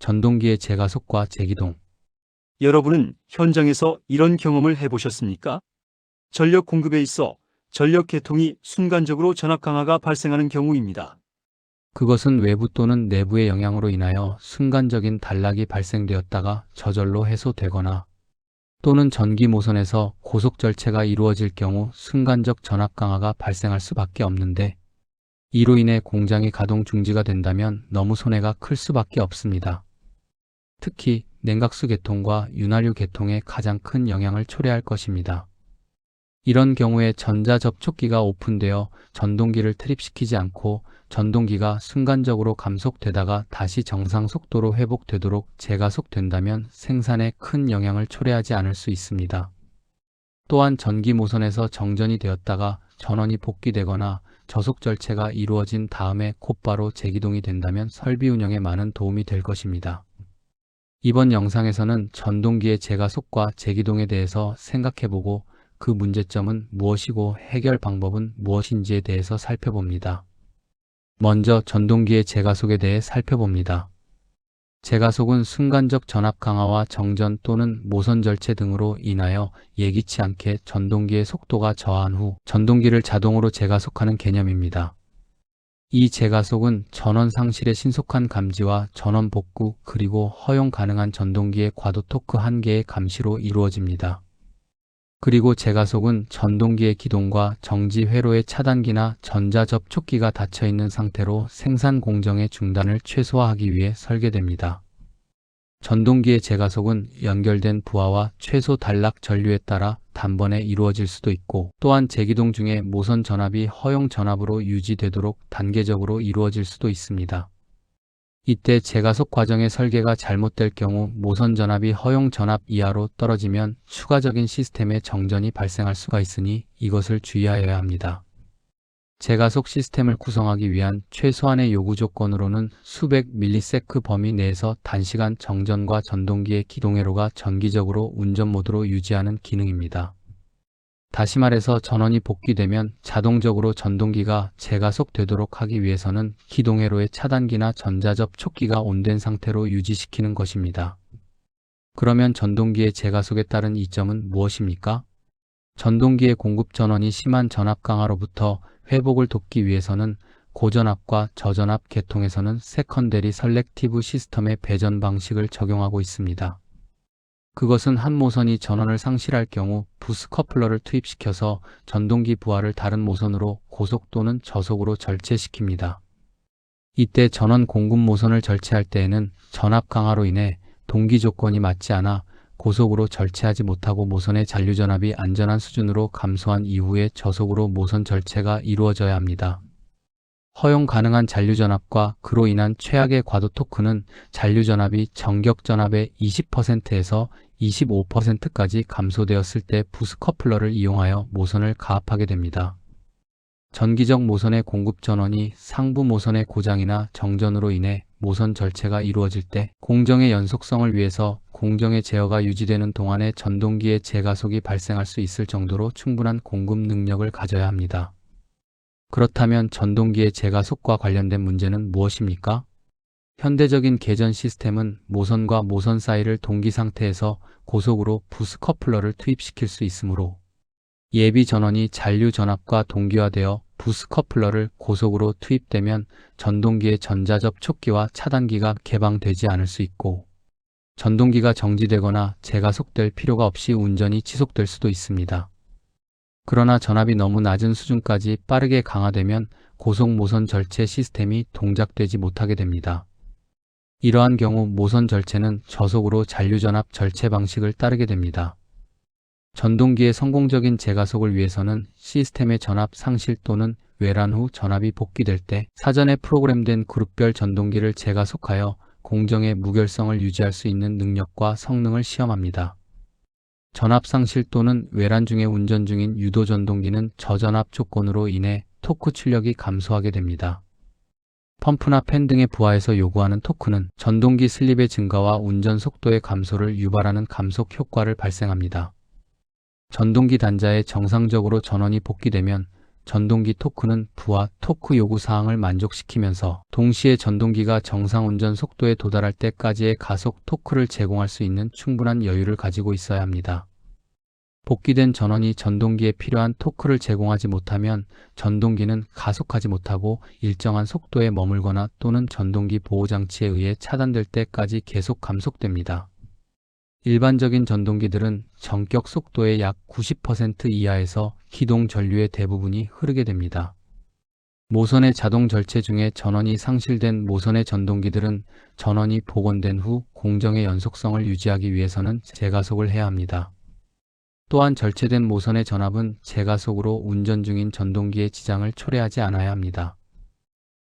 전동기의 제가속과 제기동. 여러분은 현장에서 이런 경험을 해보셨습니까? 전력 공급에 있어 전력 계통이 순간적으로 전압 강화가 발생하는 경우입니다. 그것은 외부 또는 내부의 영향으로 인하여 순간적인 단락이 발생되었다가 저절로 해소되거나 또는 전기 모선에서 고속 절체가 이루어질 경우 순간적 전압 강화가 발생할 수밖에 없는데, 이로 인해 공장이 가동 중지가 된다면 너무 손해가 클 수밖에 없습니다. 특히 냉각수 계통과 윤활유 계통에 가장 큰 영향을 초래할 것입니다. 이런 경우에 전자 접촉기가 오픈되어 전동기를 트립시키지 않고 전동기가 순간적으로 감속되다가 다시 정상 속도로 회복되도록 재가속된다면 생산에 큰 영향을 초래하지 않을 수 있습니다. 또한 전기 모선에서 정전이 되었다가 전원이 복귀되거나 저속 절체가 이루어진 다음에 곧바로 재기동이 된다면 설비 운영에 많은 도움이 될 것입니다. 이번 영상에서는 전동기의 재가속과 재기동에 대해서 생각해보고 그 문제점은 무엇이고 해결 방법은 무엇인지에 대해서 살펴봅니다. 먼저 전동기의 제가속에 대해 살펴봅니다. 제가속은 순간적 전압 강화와 정전 또는 모선 절체 등으로 인하여 예기치 않게 전동기의 속도가 저하한 후 전동기를 자동으로 재가속하는 개념입니다. 이 제가속은 전원 상실의 신속한 감지와 전원 복구 그리고 허용 가능한 전동기의 과도 토크 한계의 감시로 이루어집니다. 그리고 제가속은 전동기의 기동과 정지 회로의 차단기나 전자 접촉기가 닫혀있는 상태로 생산 공정의 중단을 최소화하기 위해 설계됩니다. 전동기의 제가속은 연결된 부하와 최소 단락 전류에 따라 단번에 이루어질 수도 있고, 또한 제기동 중에 모선 전압이 허용 전압으로 유지되도록 단계적으로 이루어질 수도 있습니다. 이때 제가속 과정의 설계가 잘못될 경우 모선 전압이 허용 전압 이하로 떨어지면 추가적인 시스템의 정전이 발생할 수가 있으니 이것을 주의하여야 합니다. 제가속 시스템을 구성하기 위한 최소한의 요구 조건으로는 수백 밀리세크 범위 내에서 단시간 정전과 전동기의 기동회로가 정기적으로 운전 모드로 유지하는 기능입니다. 다시 말해서 전원이 복귀되면 자동적으로 전동기가 재가속되도록 하기 위해서는 기동회로의 차단기나 전자접촉기가 온된 상태로 유지시키는 것입니다. 그러면 전동기의 재가속에 따른 이점은 무엇입니까? 전동기의 공급 전원이 심한 전압 강화로부터 회복을 돕기 위해서는 고전압과 저전압 계통에서는 세컨데리 설렉티브 시스템의 배전 방식을 적용하고 있습니다. 그것은 한 모선이 전원을 상실할 경우 부스 커플러를 투입시켜서 전동기 부하를 다른 모선으로 고속 또는 저속으로 절체시킵니다. 이때 전원 공급 모선을 절체할 때에는 전압 강화로 인해 동기 조건이 맞지 않아 고속으로 절체하지 못하고 모선의 잔류 전압이 안전한 수준으로 감소한 이후에 저속으로 모선 절체가 이루어져야 합니다. 허용 가능한 잔류 전압과 그로 인한 최악의 과도 토크는 잔류 전압이 정격 전압의 20%에서 25%까지 감소되었을 때 부스 커플러를 이용하여 모선을 가압하게 됩니다. 전기적 모선의 공급 전원이 상부 모선의 고장이나 정전으로 인해 모선 절체가 이루어질 때 공정의 연속성을 위해서 공정의 제어가 유지되는 동안에 전동기의 재가속이 발생할 수 있을 정도로 충분한 공급 능력을 가져야 합니다. 그렇다면 전동기의 재가속과 관련된 문제는 무엇입니까? 현대적인 개전 시스템은 모선과 모선 사이를 동기 상태에서 고속으로 부스 커플러를 투입시킬 수 있으므로 예비 전원이 잔류 전압과 동기화되어 부스 커플러를 고속으로 투입되면 전동기의 전자 접촉기와 차단기가 개방되지 않을 수 있고 전동기가 정지되거나 재가속될 필요가 없이 운전이 지속될 수도 있습니다. 그러나 전압이 너무 낮은 수준까지 빠르게 강화되면 고속 모선 절체 시스템이 동작되지 못하게 됩니다. 이러한 경우 모선 절체는 저속으로 잔류 전압 절체 방식을 따르게 됩니다. 전동기의 성공적인 재가속을 위해서는 시스템의 전압 상실 또는 외란 후 전압이 복귀될 때 사전에 프로그램된 그룹별 전동기를 재가속하여 공정의 무결성을 유지할 수 있는 능력과 성능을 시험합니다. 전압 상실 또는 외란 중에 운전 중인 유도 전동기는 저전압 조건으로 인해 토크 출력이 감소하게 됩니다. 펌프나 팬 등의 부하에서 요구하는 토크는 전동기 슬립의 증가와 운전 속도의 감소를 유발하는 감속 효과를 발생합니다. 전동기 단자에 정상적으로 전원이 복귀되면 전동기 토크는 부하 토크 요구 사항을 만족시키면서 동시에 전동기가 정상 운전 속도에 도달할 때까지의 가속 토크를 제공할 수 있는 충분한 여유를 가지고 있어야 합니다. 복귀된 전원이 전동기에 필요한 토크를 제공하지 못하면 전동기는 가속하지 못하고 일정한 속도에 머물거나 또는 전동기 보호장치에 의해 차단될 때까지 계속 감속됩니다. 일반적인 전동기들은 전격 속도의 약 90% 이하에서 기동 전류의 대부분이 흐르게 됩니다. 모선의 자동 절체 중에 전원이 상실된 모선의 전동기들은 전원이 복원된 후 공정의 연속성을 유지하기 위해서는 재가속을 해야 합니다. 또한 절체된 모선의 전압은 재가속으로 운전 중인 전동기의 지장을 초래하지 않아야 합니다.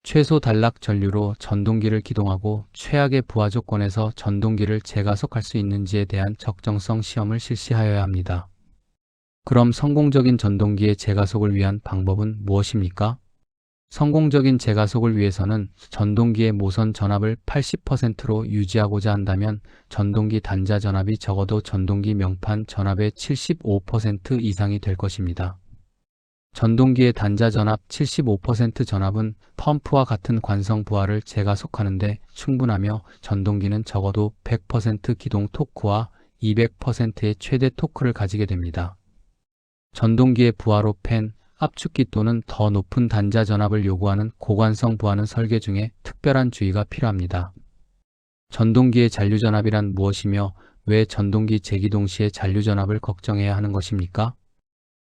최소 단락 전류로 전동기를 기동하고 최악의 부하 조건에서 전동기를 재가속할 수 있는지에 대한 적정성 시험을 실시하여야 합니다. 그럼 성공적인 전동기의 재가속을 위한 방법은 무엇입니까? 성공적인 재가속을 위해서는 전동기의 모선 전압을 80%로 유지하고자 한다면 전동기 단자 전압이 적어도 전동기 명판 전압의 75% 이상이 될 것입니다. 전동기의 단자 전압 75% 전압은 펌프와 같은 관성 부하를 재가속하는 데 충분하며 전동기는 적어도 100% 기동 토크와 200%의 최대 토크를 가지게 됩니다. 전동기의 부하로 팬, 압축기 또는 더 높은 단자 전압을 요구하는 고관성 부하는 설계 중에 특별한 주의가 필요합니다. 전동기의 잔류 전압이란 무엇이며 왜 전동기 재기동 시의 잔류 전압을 걱정해야 하는 것입니까?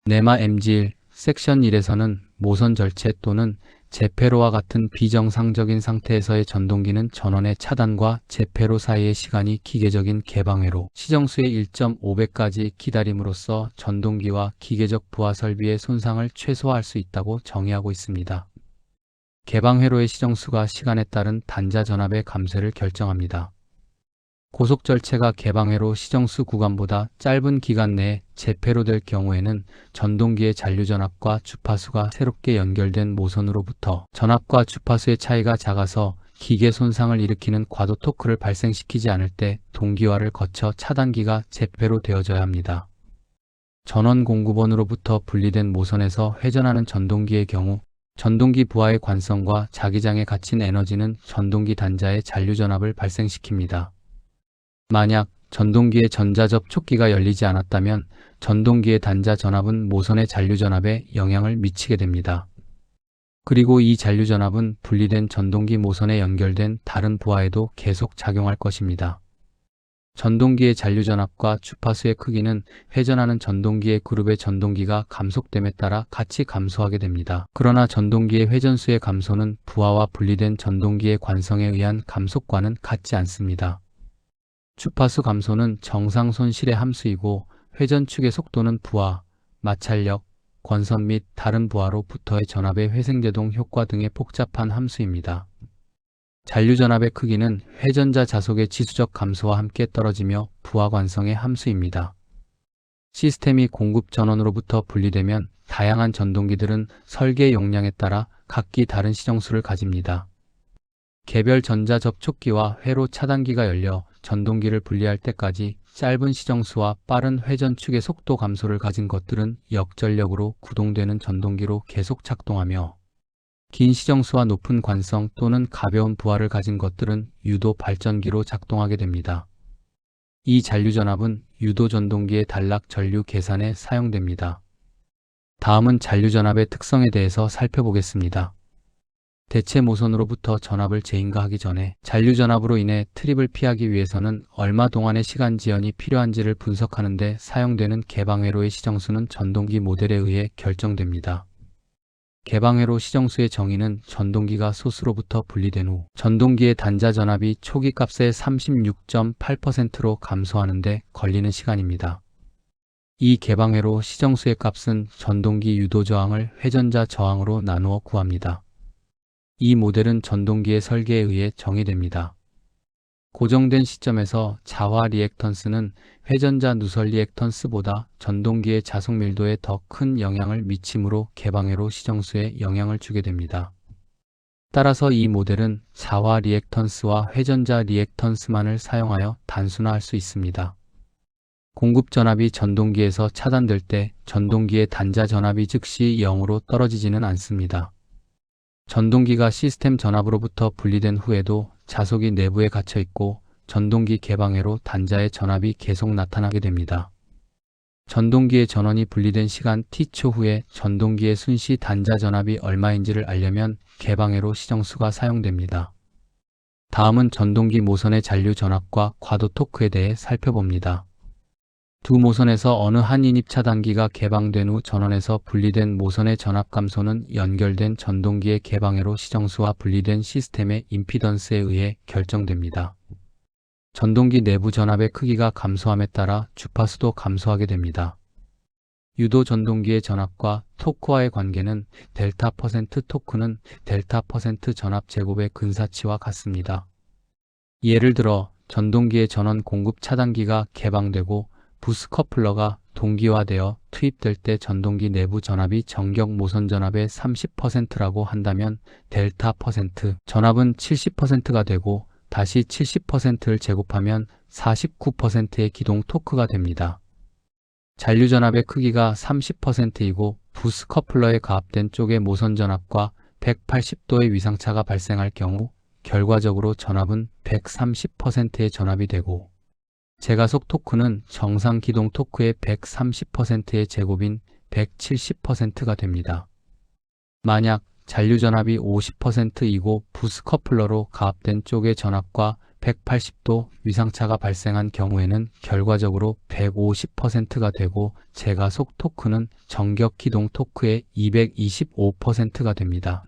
네마 MG1 섹션 1에서는 모선 절체 또는 재폐로와 같은 비정상적인 상태에서의 전동기는 전원의 차단과 재폐로 사이의 시간이 기계적인 개방회로 시정수의 1.5배까지 기다림으로써 전동기와 기계적 부하 설비의 손상을 최소화할 수 있다고 정의하고 있습니다. 개방회로의 시정수가 시간에 따른 단자 전압의 감쇄를 결정합니다. 고속 절체가 개방회로 시정수 구간보다 짧은 기간 내에 재폐로 될 경우에는 전동기의 잔류 전압과 주파수가 새롭게 연결된 모선으로부터 전압과 주파수의 차이가 작아서 기계 손상을 일으키는 과도 토크를 발생시키지 않을 때 동기화를 거쳐 차단기가 재폐로 되어져야 합니다. 전원 공급원으로부터 분리된 모선에서 회전하는 전동기의 경우 전동기 부하의 관성과 자기장에 갇힌 에너지는 전동기 단자의 잔류 전압을 발생시킵니다. 만약 전동기의 전자 접촉기가 열리지 않았다면 전동기의 단자 전압은 모선의 잔류 전압에 영향을 미치게 됩니다. 그리고 이 잔류 전압은 분리된 전동기 모선에 연결된 다른 부하에도 계속 작용할 것입니다. 전동기의 잔류 전압과 주파수의 크기는 회전하는 전동기의 그룹의 전동기가 감속됨에 따라 같이 감소하게 됩니다. 그러나 전동기의 회전수의 감소는 부하와 분리된 전동기의 관성에 의한 감속과는 같지 않습니다. 주파수 감소는 정상 손실의 함수이고 회전축의 속도는 부하, 마찰력, 권선 및 다른 부하로부터의 전압의 회생제동 효과 등의 복잡한 함수입니다. 잔류 전압의 크기는 회전자 자속의 지수적 감소와 함께 떨어지며 부하 관성의 함수입니다. 시스템이 공급 전원으로부터 분리되면 다양한 전동기들은 설계 용량에 따라 각기 다른 시정수를 가집니다. 개별 전자 접촉기와 회로 차단기가 열려 전동기를 분리할 때까지 짧은 시정수와 빠른 회전축의 속도 감소를 가진 것들은 역전력으로 구동되는 전동기로 계속 작동하며 긴 시정수와 높은 관성 또는 가벼운 부하를 가진 것들은 유도 발전기로 작동하게 됩니다. 이 잔류 전압은 유도 전동기의 단락 전류 계산에 사용됩니다. 다음은 잔류 전압의 특성에 대해서 살펴보겠습니다. 대체 모선으로부터 전압을 재인가하기 전에 잔류 전압으로 인해 트립을 피하기 위해서는 얼마 동안의 시간 지연이 필요한지를 분석하는 데 사용되는 개방회로의 시정수는 전동기 모델에 의해 결정됩니다. 개방회로 시정수의 정의는 전동기가 소스로부터 분리된 후 전동기의 단자 전압이 초기 값의 36.8%로 감소하는 데 걸리는 시간입니다. 이 개방회로 시정수의 값은 전동기 유도 저항을 회전자 저항으로 나누어 구합니다. 이 모델은 전동기의 설계에 의해 정의됩니다. 고정된 시점에서 자화 리액턴스는 회전자 누설 리액턴스보다 전동기의 자속 밀도에 더 큰 영향을 미치므로 개방회로 시정수에 영향을 주게 됩니다. 따라서 이 모델은 자화 리액턴스와 회전자 리액턴스만을 사용하여 단순화할 수 있습니다. 공급 전압이 전동기에서 차단될 때 전동기의 단자 전압이 즉시 0으로 떨어지지는 않습니다. 전동기가 시스템 전압으로부터 분리된 후에도 자속이 내부에 갇혀 있고 전동기 개방회로 단자의 전압이 계속 나타나게 됩니다. 전동기의 전원이 분리된 시간 T초 후에 전동기의 순시 단자 전압이 얼마인지를 알려면 개방회로 시정수가 사용됩니다. 다음은 전동기 모선의 잔류 전압과 과도 토크에 대해 살펴봅니다. 두 모선에서 어느 한 인입 차단기가 개방된 후 전원에서 분리된 모선의 전압 감소는 연결된 전동기의 개방회로 시정수와 분리된 시스템의 임피던스에 의해 결정됩니다. 전동기 내부 전압의 크기가 감소함에 따라 주파수도 감소하게 됩니다. 유도 전동기의 전압과 토크와의 관계는 델타 퍼센트 토크는 델타 퍼센트 전압 제곱의 근사치와 같습니다. 예를 들어 전동기의 전원 공급 차단기가 개방되고 부스 커플러가 동기화되어 투입될 때 전동기 내부 전압이 전격 모선 전압의 30%라고 한다면 델타 퍼센트 전압은 70%가 되고 다시 70%를 제곱하면 49%의 기동 토크가 됩니다. 잔류 전압의 크기가 30%이고 부스 커플러에 가압된 쪽의 모선 전압과 180도의 위상차가 발생할 경우 결과적으로 전압은 130%의 전압이 되고 제가속 토크는 정상 기동 토크의 130%의 제곱인 170%가 됩니다. 만약 잔류 전압이 50%이고 부스 커플러로 가압된 쪽의 전압과 180도 위상차가 발생한 경우에는 결과적으로 150%가 되고 제가속 토크는 정격 기동 토크의 225%가 됩니다.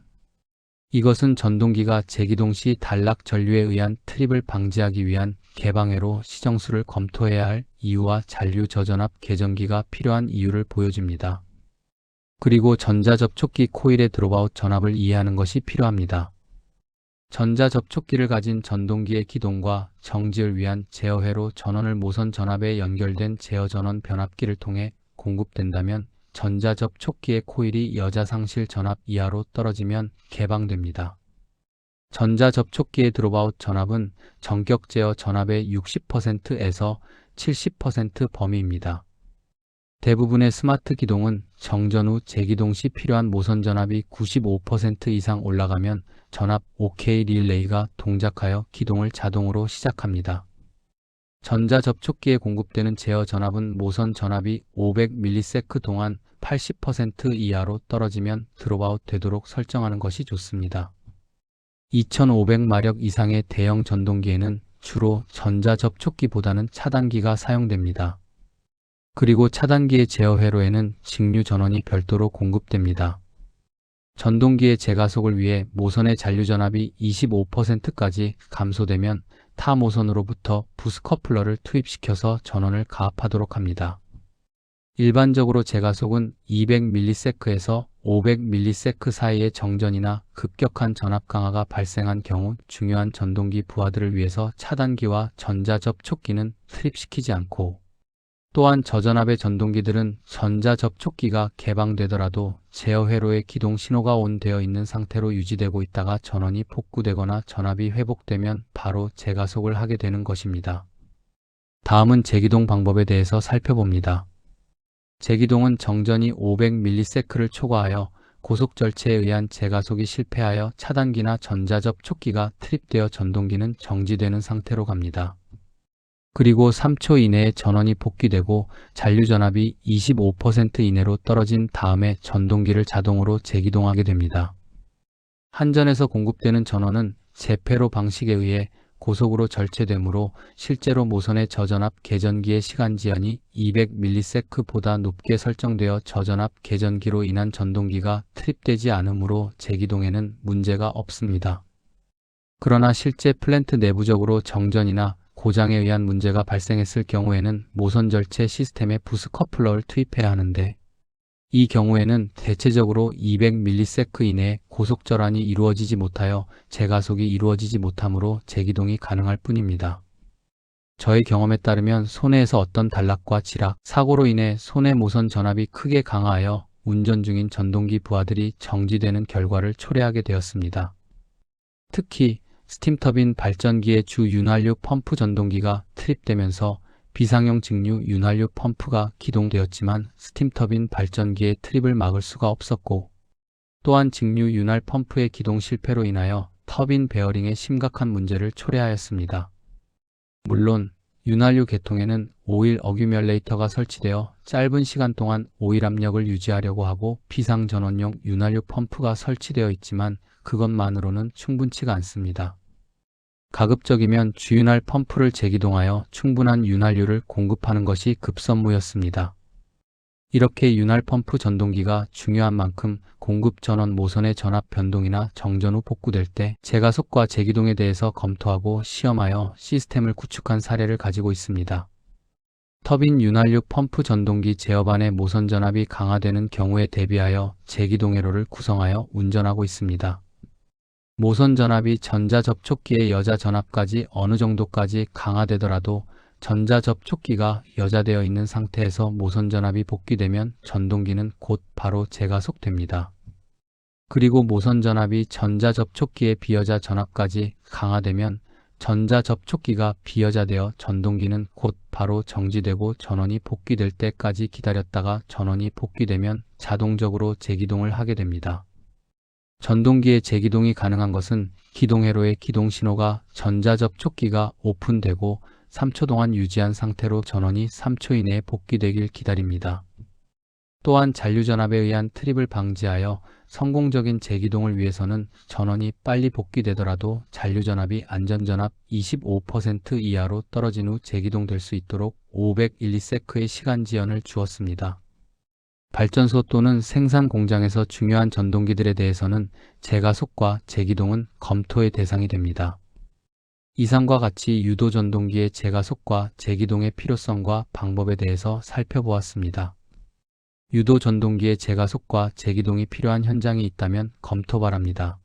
이것은 전동기가 재기동 시 단락 전류에 의한 트립을 방지하기 위한 개방회로 시정수를 검토해야 할 이유와 잔류 저전압 개전기가 필요한 이유를 보여줍니다. 그리고 전자접촉기 코일의 드롭아웃 전압을 이해하는 것이 필요합니다. 전자접촉기를 가진 전동기의 기동과 정지를 위한 제어회로 전원을 모선 전압에 연결된 제어전원 변압기를 통해 공급된다면 전자접촉기의 코일이 여자상실 전압 이하로 떨어지면 개방됩니다. 전자접촉기의 드롭아웃 전압은 전격 제어 전압의 60%에서 70% 범위입니다. 대부분의 스마트 기동은 정전 후 재기동 시 필요한 모선 전압이 95% 이상 올라가면 전압 OK 릴레이가 동작하여 기동을 자동으로 시작합니다. 전자접촉기에 공급되는 제어 전압은 모선 전압이 500ms 동안 80% 이하로 떨어지면 드롭아웃 되도록 설정하는 것이 좋습니다. 2500마력 이상의 대형 전동기에는 주로 전자접촉기보다는 차단기가 사용됩니다. 그리고 차단기의 제어 회로에는 직류 전원이 별도로 공급됩니다. 전동기의 재가속을 위해 모선의 잔류 전압이 25%까지 감소되면 타 모선으로부터 부스 커플러를 투입시켜서 전원을 가압하도록 합니다. 일반적으로 재가속은 200ms에서 500ms 사이의 정전이나 급격한 전압 강화가 발생한 경우 중요한 전동기 부하들을 위해서 차단기와 전자접촉기는 투입시키지 않고 또한 저전압의 전동기들은 전자접촉기가 개방되더라도 제어 회로의 기동 신호가 온되어 있는 상태로 유지되고 있다가 전원이 복구되거나 전압이 회복되면 바로 재가속을 하게 되는 것입니다. 다음은 재기동 방법에 대해서 살펴봅니다. 재기동은 정전이 500ms를 초과하여 고속 절체에 의한 재가속이 실패하여 차단기나 전자접촉기가 트립되어 전동기는 정지되는 상태로 갑니다. 그리고 3초 이내에 전원이 복귀되고 잔류 전압이 25% 이내로 떨어진 다음에 전동기를 자동으로 재기동하게 됩니다. 한전에서 공급되는 전원은 재폐로 방식에 의해 고속으로 절체되므로 실제로 모선의 저전압 개전기의 시간 지연이 200ms보다 높게 설정되어 저전압 개전기로 인한 전동기가 트립되지 않으므로 재기동에는 문제가 없습니다. 그러나 실제 플랜트 내부적으로 정전이나 고장에 의한 문제가 발생했을 경우에는 모선 절체 시스템에 부스 커플러를 투입해야 하는데 이 경우에는 대체적으로 200ms 이내에 고속 절환이 이루어지지 못하여 재가속이 이루어지지 못하므로 재기동이 가능할 뿐입니다. 저의 경험에 따르면 손해에서 어떤 단락과 지락, 사고로 인해 손해 모선 전압이 크게 강화하여 운전 중인 전동기 부하들이 정지되는 결과를 초래하게 되었습니다. 특히 스팀터빈 발전기의 주 윤활유 펌프 전동기가 트립되면서 비상용 직류 윤활유 펌프가 기동되었지만 스팀터빈 발전기의 트립을 막을 수가 없었고, 또한 직류 윤활 펌프의 기동 실패로 인하여 터빈 베어링에 심각한 문제를 초래하였습니다. 물론 윤활유 계통에는 오일 어규뮬레이터가 설치되어 짧은 시간 동안 오일 압력을 유지하려고 하고 비상 전원용 윤활유 펌프가 설치되어 있지만 그것만으로는 충분치가 않습니다. 가급적이면 주윤활 펌프를 재기동하여 충분한 윤활유를 공급하는 것이 급선무였습니다. 이렇게 윤활 펌프 전동기가 중요한 만큼 공급 전원 모선의 전압 변동이나 정전 후 복구될 때 재가속과 재기동에 대해서 검토하고 시험하여 시스템을 구축한 사례를 가지고 있습니다. 터빈 윤활유 펌프 전동기 제어반의 모선 전압이 강화되는 경우에 대비하여 재기동 회로를 구성하여 운전하고 있습니다. 모선 전압이 전자 접촉기의 여자 전압까지 어느 정도까지 강화되더라도 전자 접촉기가 여자되어 있는 상태에서 모선 전압이 복귀되면 전동기는 곧 바로 재가속됩니다. 그리고 모선 전압이 전자 접촉기의 비여자 전압까지 강화되면 전자 접촉기가 비여자되어 전동기는 곧 바로 정지되고 전원이 복귀될 때까지 기다렸다가 전원이 복귀되면 자동적으로 재기동을 하게 됩니다. 전동기의 재기동이 가능한 것은 기동 회로의 기동 신호가 전자 접촉기가 오픈되고 3초 동안 유지한 상태로 전원이 3초 이내에 복귀되길 기다립니다. 또한 잔류전압에 의한 트립을 방지하여 성공적인 재기동을 위해서는 전원이 빨리 복귀되더라도 잔류전압이 안전전압 25% 이하로 떨어진 후 재기동될 수 있도록 500ms의 시간 지연을 주었습니다. 발전소 또는 생산 공장에서 중요한 전동기들에 대해서는 재가속과 재기동은 검토의 대상이 됩니다. 이상과 같이 유도 전동기의 재가속과 재기동의 필요성과 방법에 대해서 살펴보았습니다. 유도 전동기의 재가속과 재기동이 필요한 현장이 있다면 검토 바랍니다.